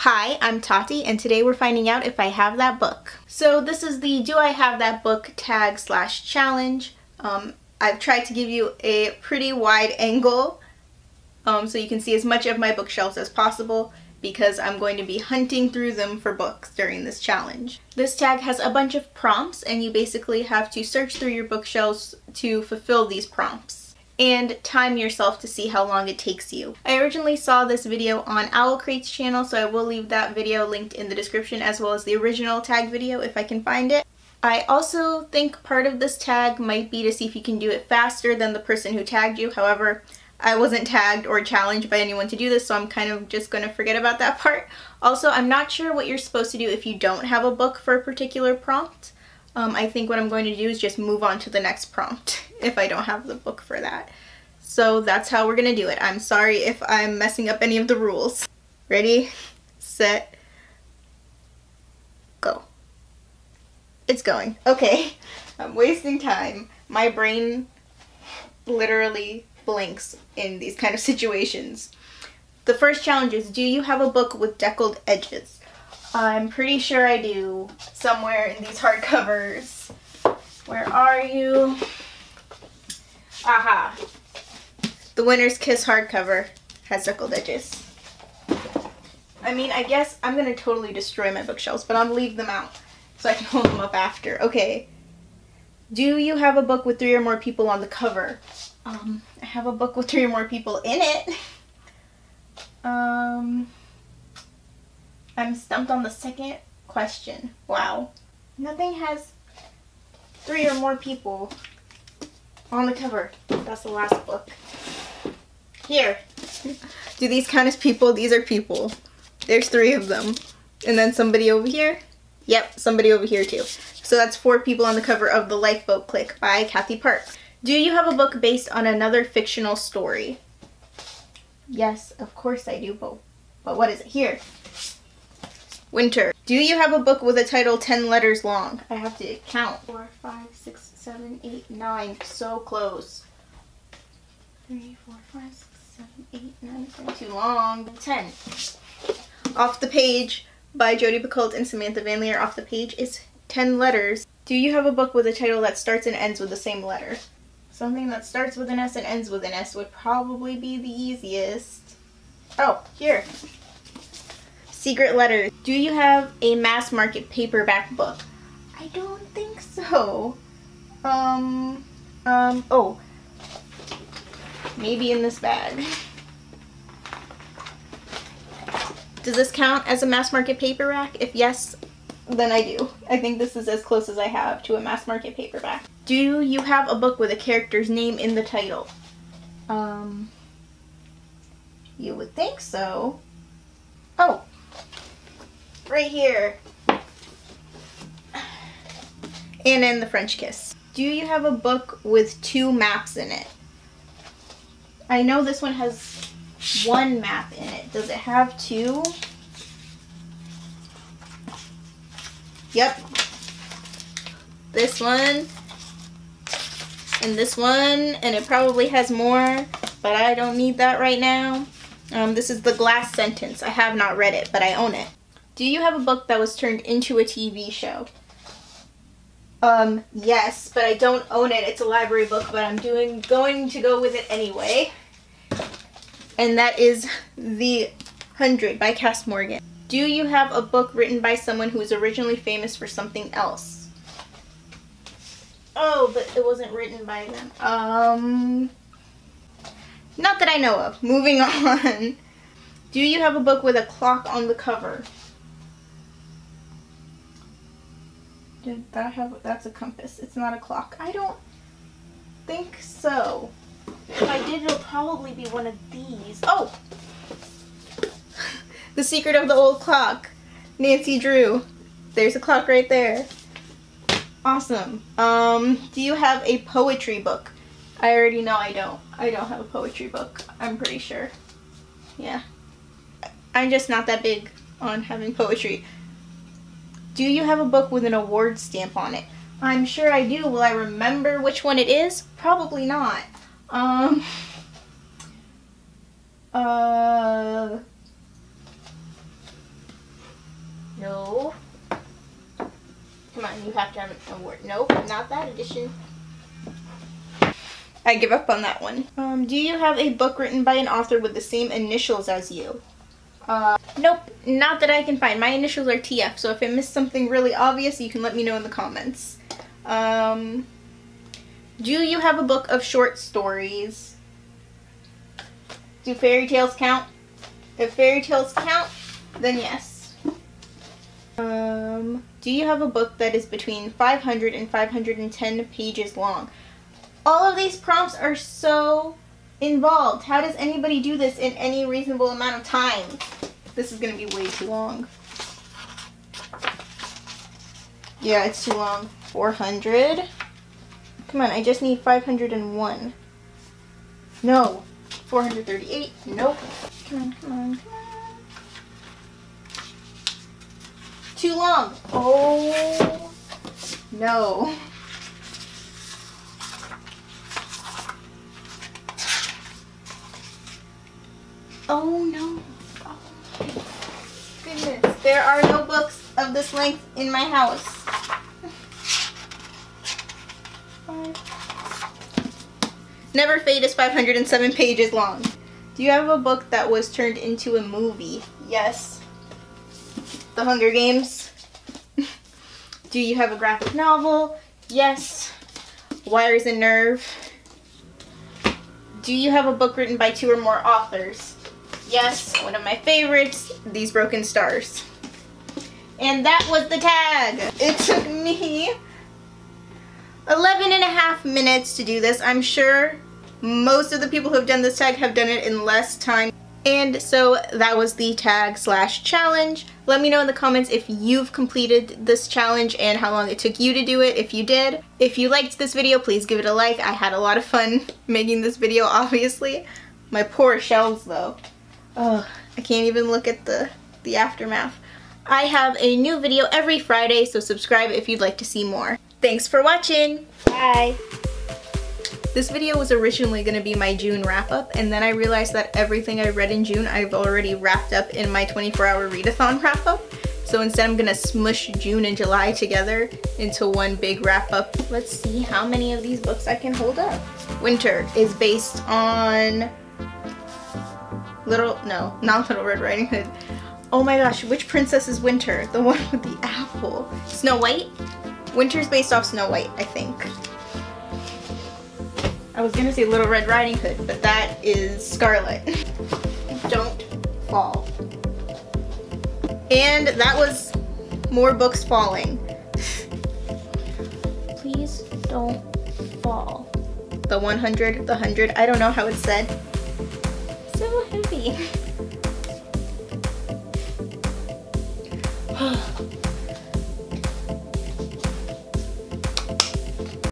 Hi, I'm Tati, and today we're finding out if I have that book. So this is the Do I Have That Book tag / challenge. I've tried to give you a pretty wide angle so you can see as much of my bookshelves as possible because I'm going to be hunting through them for books during this challenge. This tag has a bunch of prompts and you basically have to search through your bookshelves to fulfill these prompts and time yourself to see how long it takes you. I originally saw this video on Owl Crate's channel, so I will leave that video linked in the description as well as the original tag video if I can find it. I also think part of this tag might be to see if you can do it faster than the person who tagged you. However, I wasn't tagged or challenged by anyone to do this, so I'm kind of just going to forget about that part. Also, I'm not sure what you're supposed to do if you don't have a book for a particular prompt. I think what I'm going to do is just move on to the next prompt if I don't have the book for that. So that's how we're going to do it. I'm sorry if I'm messing up any of the rules. Ready, set, go. It's going. Okay, I'm wasting time. My brain literally blinks in these kind of situations. The first challenge is, do you have a book with deckled edges? I'm pretty sure I do, somewhere in these hardcovers. Where are you? Aha! The Winner's Kiss hardcover has deckled edges. I mean, I guess I'm gonna totally destroy my bookshelves, but I'll leave them out so I can hold them up after. Okay. Do you have a book with 3 or more people on the cover? I have a book with 3 or more people in it. I'm stumped on the second question. Wow. Nothing has 3 or more people on the cover. That's the last book. Here. Do these count as people? These are people. There's 3 of them. And then somebody over here. Yep, somebody over here too. So that's 4 people on the cover of The Lifeboat Clique by Kathy Parks. Do you have a book based on another fictional story? Yes, of course I do, but what is it? Here. Winter. Do you have a book with a title 10 letters long? I have to count. 4, 5, 6, 7, 8, 9. So close. 3, 4, 5, 6, 7, 8, 9. It's too long. 10. Off the Page by Jodi Picoult and Samantha Van Leer. Off the Page is 10 letters. Do you have a book with a title that starts and ends with the same letter? Something that starts with an S and ends with an S would probably be the easiest. Oh, here. Secret Letters. Do you have a mass market paperback book? I don't think so. Oh. Maybe in this bag. Does this count as a mass market paperback? If yes, then I do. I think this is as close as I have to a mass market paperback. Do you have a book with a character's name in the title? You would think so. Oh. Right here. And in The French Kiss. Do you have a book with 2 maps in it? I know this one has 1 map in it. Does it have 2? Yep. This one. And this one. And it probably has more, but I don't need that right now. This is The Glass Sentence. I have not read it, but I own it. Do you have a book that was turned into a TV show? Yes, but I don't own it. It's a library book, but I'm going to go with it anyway. And that is The 100 by Cass Morgan. Do you have a book written by someone who was originally famous for something else? Oh, but it wasn't written by them. Not that I know of. Moving on. Do you have a book with a clock on the cover? Did that have, that's a compass. It's not a clock. I don't think so. If I did, it'll probably be one of these. Oh! The Secret of the Old Clock. Nancy Drew. There's a clock right there. Awesome. Do you have a poetry book? I already know I don't. I don't have a poetry book. I'm pretty sure. Yeah. I'm just not that big on having poetry. Do you have a book with an award stamp on it? I'm sure I do. Will I remember which one it is? Probably not. on, you have to have an award. Nope, not that edition. I give up on that one. Do you have a book written by an author with the same initials as you? Nope, not that I can find. My initials are TF, so if I missed something really obvious, you can let me know in the comments. Do you have a book of short stories? Do fairy tales count? If fairy tales count, then yes. Do you have a book that is between 500 and 510 pages long? All of these prompts are so involved. How does anybody do this in any reasonable amount of time? This is going to be way too long. Yeah, it's too long. 400. Come on, I just need 501. No. 438. Nope. Come on, come on, come on. Too long. Oh, no. Oh no. Oh my goodness. There are no books of this length in my house. Never Fade is 507 pages long. Do you have a book that was turned into a movie? Yes. The Hunger Games. Do you have a graphic novel? Yes. Wires and Nerve. Do you have a book written by 2 or more authors? Yes, one of my favorites, These Broken Stars. And that was the tag. It took me 11.5 minutes to do this. I'm sure most of the people who have done this tag have done it in less time. And so that was the tag / challenge. Let me know in the comments if you've completed this challenge and how long it took you to do it, if you did. If you liked this video, please give it a like. I had a lot of fun making this video, obviously. My poor shelves though. Oh, I can't even look at the aftermath. I have a new video every Friday, so subscribe if you'd like to see more. Thanks for watching. Bye. This video was originally going to be my June wrap-up, and then I realized that everything I read in June I've already wrapped up in my 24-hour readathon wrap-up. So instead I'm going to smush June and July together into one big wrap-up. Let's see how many of these books I can hold up. Winter is based on not Little Red Riding Hood. Oh my gosh, which princess is Winter? The one with the apple. Snow White? Winter's based off Snow White, I think. I was gonna say Little Red Riding Hood, but that is Scarlet. Don't fall. And that was more books falling. Please don't fall. The 100, the 100, I don't know how it's said. So heavy.